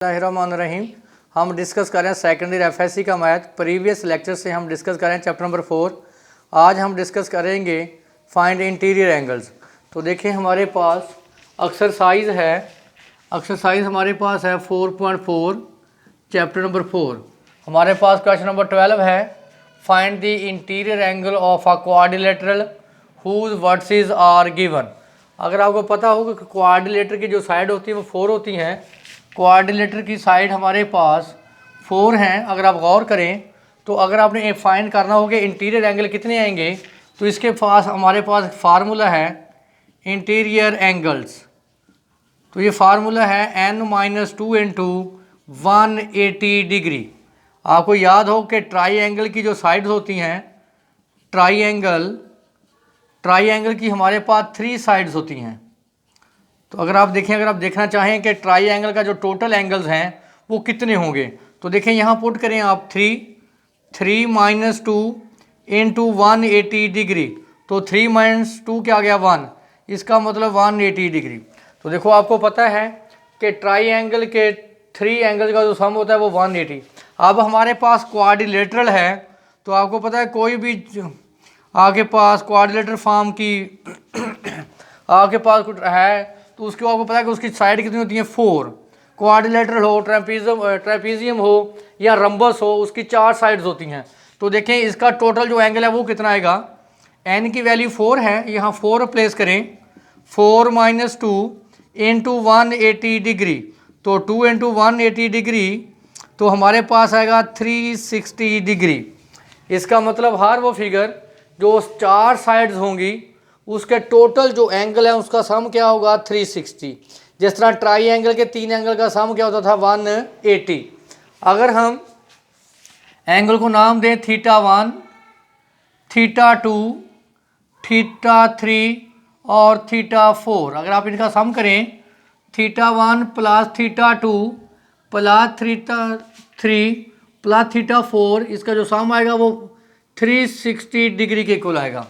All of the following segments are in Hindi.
रहीम। हम डिस्कस कर रहे हैं सेकेंड ईयर एफएससी का मैथ। प्रीवियस लेक्चर से हम डिस्कस कर रहे हैं चैप्टर नंबर 4। आज हम डिस्कस करेंगे फाइंड इंटीरियर एंगल्स। तो देखिए हमारे पास एक्सरसाइज है, एक्सरसाइज हमारे पास है 4.4 चैप्टर नंबर 4। हमारे पास क्वेश्चन नंबर 12 है, find the interior angle of a quadrilateral whose vertices are given. अगर आपको पता होगा कि क्वाड्रिलेटर की जो साइड होती है वो 4 होती हैं। क्वाड्रिलेटर की साइड हमारे पास 4 हैं। अगर आप गौर करें तो अगर आपने फाइंड करना हो कि इंटीरियर एंगल कितने आएंगे, तो इसके पास हमारे पास फार्मूला है इंटीरियर एंगल्स। तो ये फार्मूला है n-2 इंटू 180 डिग्री। आपको याद हो कि ट्राई एंगल की जो साइड्स होती हैं, ट्राई एंगल की हमारे पास 3 साइड्स होती हैं। तो अगर आप देखें, अगर आप देखना चाहें कि ट्राई एंगल का जो टोटल एंगल्स हैं वो कितने होंगे, तो देखें यहाँ पुट करें आप 3 माइनस 2 इंटू 180 डिग्री। तो 3 माइनस 2 क्या आ गया 1, इसका मतलब 180 डिग्री। तो देखो आपको पता है कि ट्राई एंगल के 3 एंगल का जो सम होता है वो 180। अब हमारे पास क्वाड्रिलेटरल है, तो आपको पता है कोई भी आपके पास क्वाड्रिलेटरल फॉर्म की आपके पास कुछ है तो उसको आपको पता है कि उसकी साइड कितनी होती है 4। क्वाड्रिलेटरल हो, ट्रेपीजियम हो या रंबस हो, उसकी 4 साइड्स होती हैं। तो देखें इसका टोटल जो एंगल है वो कितना आएगा, n की वैल्यू 4 है, यहाँ 4 प्लेस करें, 4 माइनस 2 इंटू 180 डिग्री। तो 2 इंटू 180 डिग्री तो हमारे पास आएगा 360 डिग्री। इसका मतलब हर वो फिगर जो 4 साइड्स होंगी उसके टोटल जो एंगल है उसका सम क्या होगा 360। जिस तरह ट्राई एंगल के 3 एंगल का सम क्या होता था 180। अगर हम एंगल को नाम दें θ1, θ2, θ3 और θ4, अगर आप इनका सम करें θ1 प्लस θ2 प्लस θ3 प्लस θ4, इसका जो सम आएगा वो 360 डिग्री के इक्वल आएगा।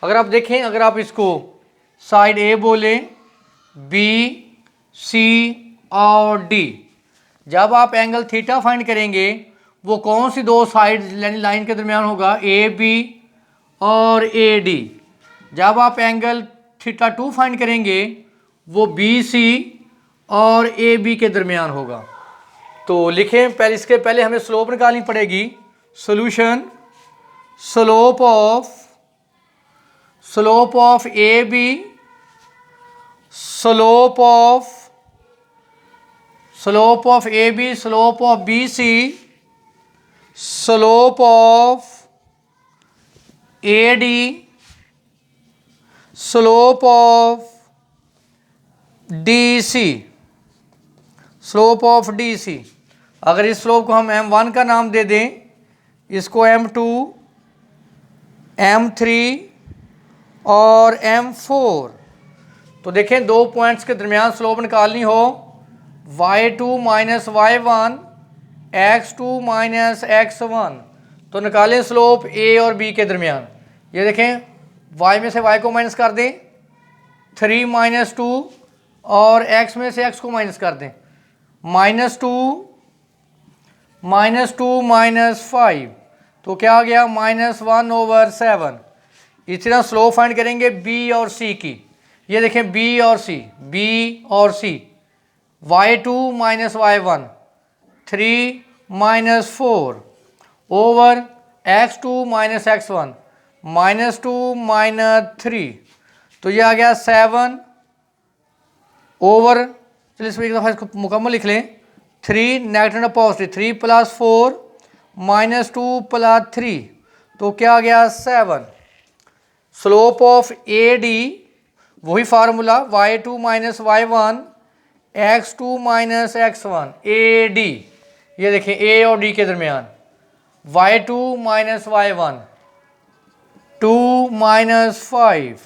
अगर आप देखें, अगर आप इसको साइड ए बोले, बी, सी और डी, जब आप एंगल थीटा फाइंड करेंगे वो कौन सी 2 साइड लाइन के दरमियान होगा, ए बी और ए डी। जब आप एंगल θ2 फाइंड करेंगे वो बी सी और ए बी के दरमियान होगा। तो लिखें, पहले इसके पहले हमें स्लोप निकालनी पड़ेगी। Solution, slope of A B, slope of A B, slope of B C, slope of A D, slope of D C, slope of D C. अगर इस स्लोप को हम m1 का नाम दे दें, इसको m2, m3 और m4। तो देखें 2 पॉइंट्स के दरमियान स्लोप निकालनी हो, y2 minus y1, x2 minus x1, तो निकालें स्लोप a और b के दरमियान। ये देखें y में से y को माइनस कर दें, 3 माइनस 2 और x में से x को माइनस कर दें, -2 माइनस 5, तो क्या आ गया -1/7। इसी तरह स्लोप फाइंड करेंगे b और c की। ये देखें b और c, y2 minus y1, 3 minus 4 over x2 minus x1, -2 minus 3, तो ये आ गया 7 ओवर, चलिए इसको एक दफ़ा इसको मुकम्मल लिख लें, 3 नेगेटिव पॉजिटिव, 3 प्लस 4 -2 प्लस 3, तो क्या आ गया 7। स्लोप ऑफ ए डी वही formula, y2 minus y1, x2 minus x1, A D. ये देखें ए और डी के दरमियान y2 minus y1, 2 minus 5,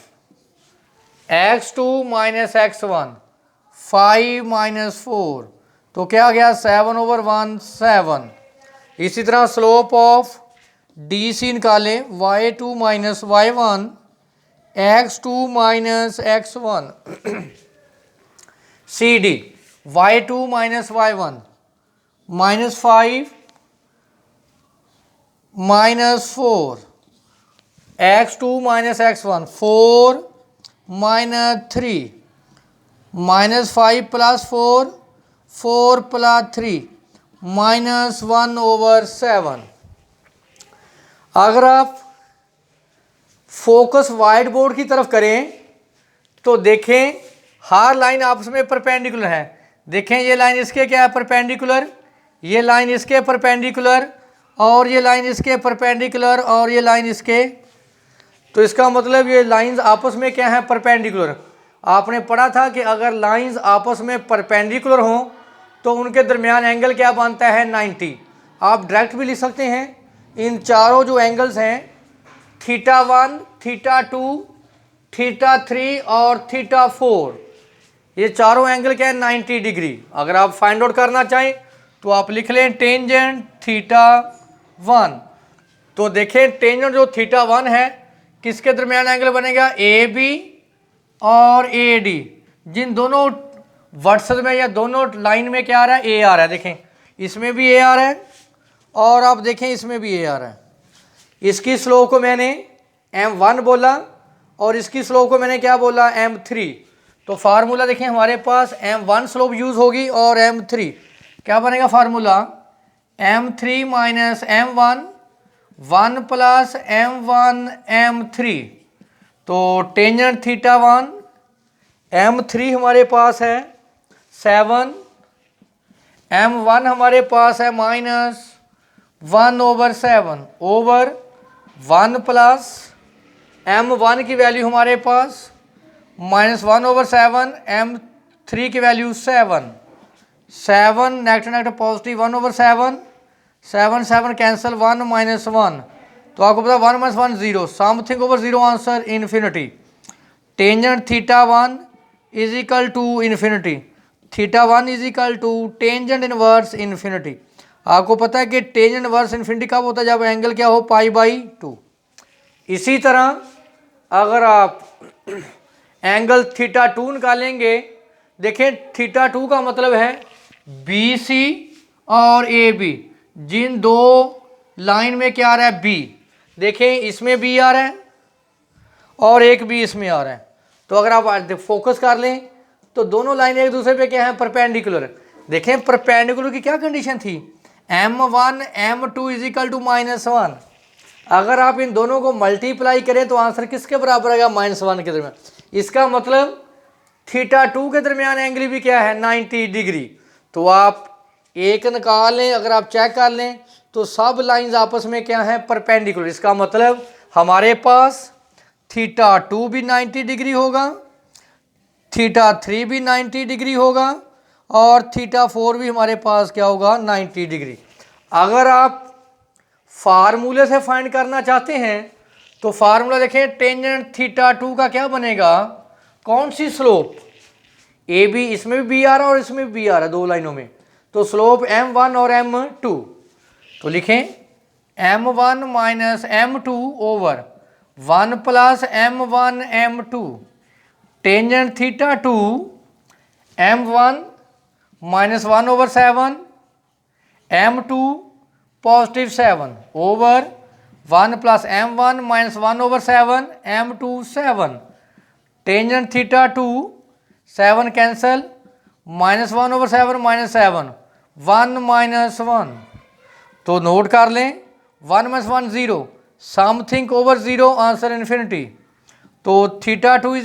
x2 minus x1, 5 minus 4, तो क्या आ गया 7/1, 7। इसी तरह स्लोप ऑफ डी सी निकालें, y2 minus y1, x2 minus x1 C D, y2 minus y1, -5 -4, x2 -x1, 4 -3, -5 + 4, 4 + 3, -1/7। अगर आप फोकस वाइट बोर्ड की तरफ करें तो देखें हर लाइन आपस में परपेंडिकुलर है। देखें ये लाइन इसके क्या है, परपेंडिकुलर, ये लाइन इसके परपेंडिकुलर, और ये लाइन इसके परपेंडिकुलर, और ये लाइन इसके। तो इसका मतलब ये लाइंस आपस में क्या है, परपेंडिकुलर। आपने पढ़ा था कि अगर लाइंस आपस में परपेंडिकुलर हों तो उनके दरमियान एंगल क्या बनता है, 90। आप डायरेक्ट भी लिख सकते हैं, इन चारों जो एंगल्स हैं θ1, θ2, θ3 और θ4, ये चारों एंगल क्या है, 90 डिग्री। अगर आप फाइंड आउट करना चाहें तो आप लिख लें टेंजेंट θ1। तो देखें टेंजेंट जो θ1 है किसके दरमियान एंगल बनेगा, ए बी और ए डी। जिन दोनों वर्सेस में या दोनों लाइन में क्या आ रहा है, ए आ रहा है। देखें इसमें भी ए आ रहा है और आप देखें इसमें भी ए आ रहा है। इसकी स्लोप को मैंने m1 बोला और इसकी स्लोप को मैंने क्या बोला, m3। तो फार्मूला देखें हमारे पास m1 स्लोप यूज होगी और m3 क्या बनेगा formula, m3 - m1, 1 + m1 m3। तो टेंजेंट θ1 m3 हमारे पास है 7, m1 हमारे पास है -1/7 ओवर 1 + m1 की वैल्यू हमारे पास -1/7, m3 की वैल्यू 7 नेगेटिव नेगेटिव पॉजिटिव 1/7, 7 7 कैंसिल, 1 -1। तो आपको पता 1 - 1 0, something over 0, answer infinity. Tangent θ1 = infinity, θ1 = tangent inverse infinity. आपको पता है कि टेंजेंट इनवर्स इन्फिनिटी कब होता है, जब एंगल क्या हो, π/2। इसी तरह अगर आप एंगल θ2 निकालेंगे, देखें θ2 का मतलब है BC और AB, जिन दो लाइन में क्या आ रहा है, B। देखें इसमें B आ रहा है और एक B इसमें आ रहा है। तो अगर आप फोकस कर लें तो दोनों लाइन एक दूसरे पे क्या है, परपेंडिकुलर। देखें परपेंडिकुलर की क्या कंडीशन थी, m1 m2 = -1। अगर आप इन दोनों को मल्टीप्लाई करें तो आंसर किसके बराबर आएगा, -1 के दरमियान। इसका मतलब θ2 के दरमियान एंगल भी क्या है, 90 डिग्री। तो आप एक निकाल लें, अगर आप चेक कर लें तो सब लाइंस आपस में क्या है, परपेंडिकुलर। इसका मतलब हमारे पास θ2 भी 90 डिग्री होगा, θ3 भी 90 डिग्री होगा और θ4 भी हमारे पास क्या होगा, 90 डिग्री। अगर आप फार्मूले से फाइंड करना चाहते हैं तो फार्मूला देखें, टेंजेंट θ2 का क्या बनेगा, कौन सी स्लोप, ए बी, इसमें भी बी आ रहा है और इसमें भी बी आ रहा है, दो लाइनों में। तो स्लोप m1 और m2। तो लिखें m1 - m2 over 1 + m1 m2। Tangent θ2 m1 -1/7, m2 +7 over 1 + m1 -1/7, m2 7। Tangent θ2 7 cancel, -1/7 -7, 1 -1। तो नोट कर लें 1 - 1 0, समथिंग ओवर 0, आंसर इन्फिनिटी। तो θ2 =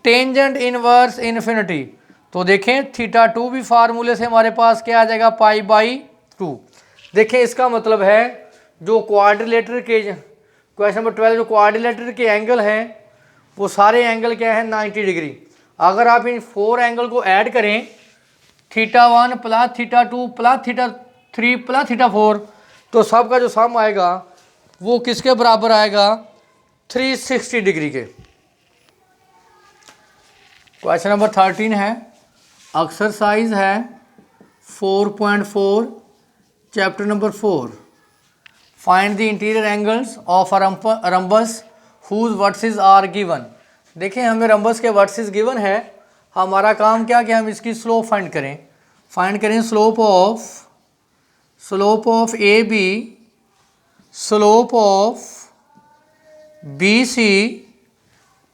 टेंजेंट इनवर्स इन्फिनिटी। तो देखें θ2 भी फार्मूले से हमारे पास क्या आ जाएगा, π/2। देखें इसका मतलब है जो क्वाड्रिलेटर के, क्वेश्चन नंबर 12, जो क्वाड्रिलेटर के एंगल हैं वो सारे एंगल क्या है, 90 डिग्री। अगर आप इन 4 एंगल को ऐड करें, θ1 + θ2 + θ3 + θ4, तो सब का जो सम आएगा वो किसके बराबर आएगा, 360 डिग्री के। क्वेश्चन नंबर 13 है, एक्सरसाइज है 4.4 chapter number 4। Find the interior angles of a rhombus whose vertices are given. देखें हमें रम्बस के वर्टिसेस गिवन है, हमारा काम क्या कि हम इसकी स्लोप फाइंड करें। फाइंड करें slope of A B, slope of B C,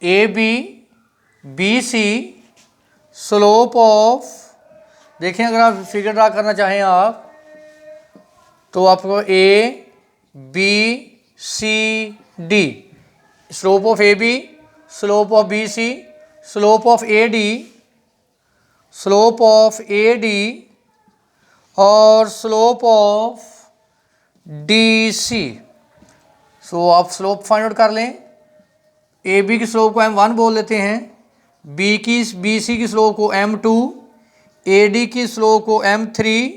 A B C, slope of, देखें अगर आप फिगर ड्रा करना चाहें आप तो आपको A B C D, slope of A B, slope of B C, slope of A D, slope of A D और slope of D C. So आप स्लोप फाइंड आउट कर लें। ए बी की स्लोप को m1 बोल लेते हैं, बी सी की स्लोप को m2, ए डी की स्लोप को m3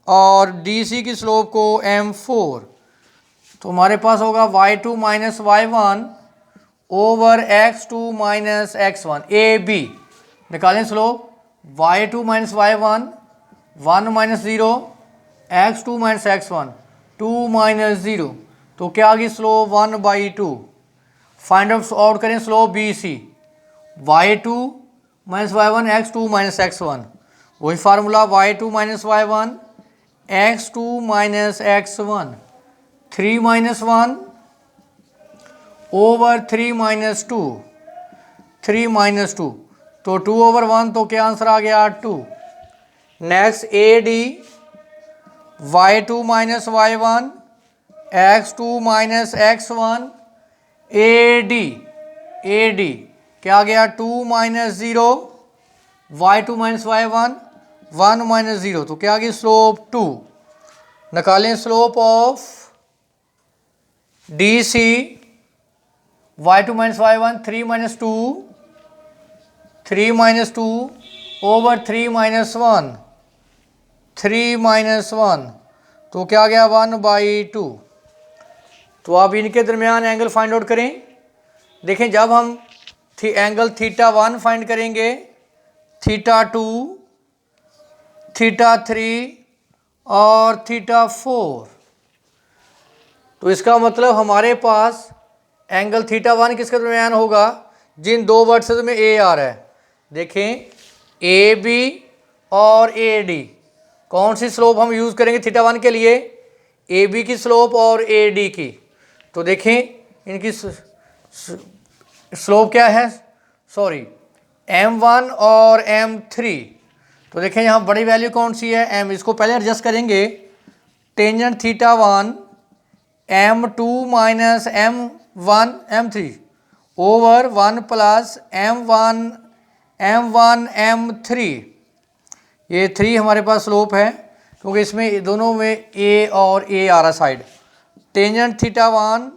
और डी सी की स्लोप को m4। तो हमारे पास होगा y2 minus y1 over x2 minus x1, a b निकालें slope, y2 minus y1 1 minus 0, x2 minus x1 2 minus 0, तो क्या आ गई स्लोप 1/2। फाइंड आउट करें slope b c, y2 minus y1 x2 minus x1, वही formula y2 minus y1 x2 minus x1, 3 minus 1 over 3 minus 2, 3 minus 2, तो 2 ओवर 1, तो क्या आंसर आ गया 2। Next A D, y2 minus y1 x2 minus x1, A D क्या आ गया 2 minus 0, y2 minus y1 1 minus 0, तो क्या आ गई स्लोप 2। निकालें slope of D C, y2 minus y1 3 minus 2, 3 minus 2 over 3 minus 1, 3 minus 1, तो क्या आ गया 1/2। तो आप इनके दरमियान एंगल फाइंड आउट करें। देखें जब हम एंगल θ1 फाइंड करेंगे, θ2, θ3 और θ4, तो इसका मतलब हमारे पास एंगल θ1 किसके दरमियान होगा, जिन दो वर्सेस में ए आ रहा है। देखें ए बी और ए डी, कौन सी स्लोप हम यूज़ करेंगे θ1 के लिए, ए बी की स्लोप और ए डी की। तो देखें इनकी स्लोप क्या है, सॉरी m1 और m3, तो देखें यहाँ बड़ी वैल्यू कौन सी है m, इसको पहले एडजस्ट करेंगे। Tangent θ1 m2 minus m1 m3 over 1 plus m1 m3, ये 3 हमारे पास स्लोप है क्योंकि इसमें दोनों में a और a आ रहा साइड। Tangent θ1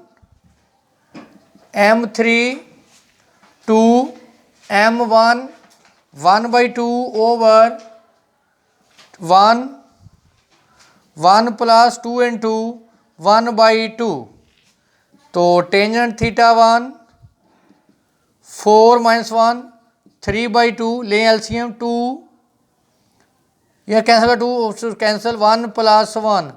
m3 2 m1 1/2 over 1 plus 2 into 1/2, तो टेंजेंट θ1 4 माइनस 1 3/2, लें एलसीएम 2, यह कैंसिल 2 कैंसिल 1 प्लस 1,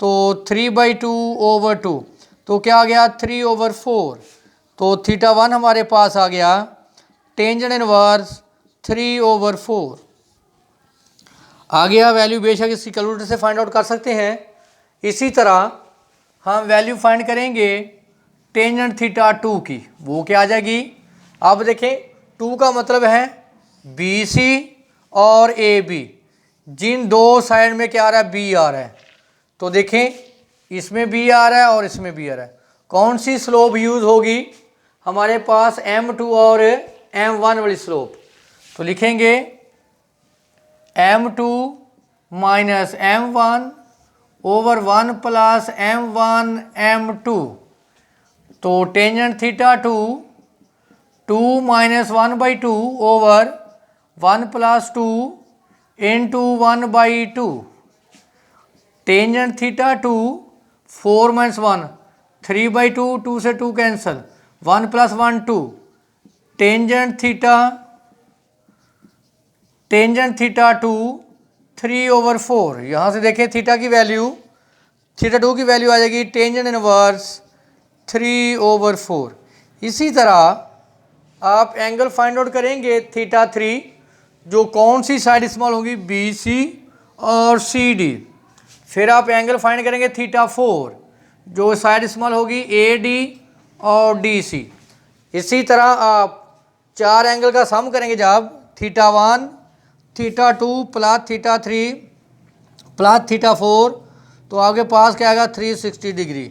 तो 3/2 ओवर 2, तो क्या आ गया 3/4, तो θ1 हमारे पास आ गया टेंजेंट इनवर्स 3/4 आ गया। वैल्यू बेशक इसकी कैलकुलेटर से फाइंड आउट कर सकते हैं। इसी तरह हम वैल्यू फाइंड करेंगे टेंजेंट θ2 की, वो क्या आ जाएगी। अब देखें 2 का मतलब है बी सी और ए बी, जिन दो साइड में क्या आ रहा है बी आ रहा है, तो देखें इसमें बी आ रहा है और इसमें बी आ रहा है, कौन सी स्लोप यूज़ होगी हमारे पास m2 और m1 वाली स्लोप। तो लिखेंगे m2 minus m1 over 1 plus m1 m2, तो tangent θ2 2 minus 1/2 over 1 plus 2 into 1/2, tangent θ2 4 minus 1 3/2, 2 से 2 कैंसिल 1 प्लस 1 2, टेंजेंट θ2 3/4। यहाँ से देखें थीटा की वैल्यू, θ2 की वैल्यू आ जाएगी टेंजेंट इनवर्स 3/4। इसी तरह आप एंगल फाइंड आउट करेंगे θ3, जो कौन सी साइड स्मॉल होगी, बी सी और सी डी। फिर आप एंगल फाइंड करेंगे थीटा 4, जो साइड स्मॉल होगी ए डी और डी सी। इसी तरह आप 4 एंगल का सम करेंगे जब theta 1, theta 2 plus theta 3 plus theta 4, तो आपके पास क्या आएगा 360 डिग्री।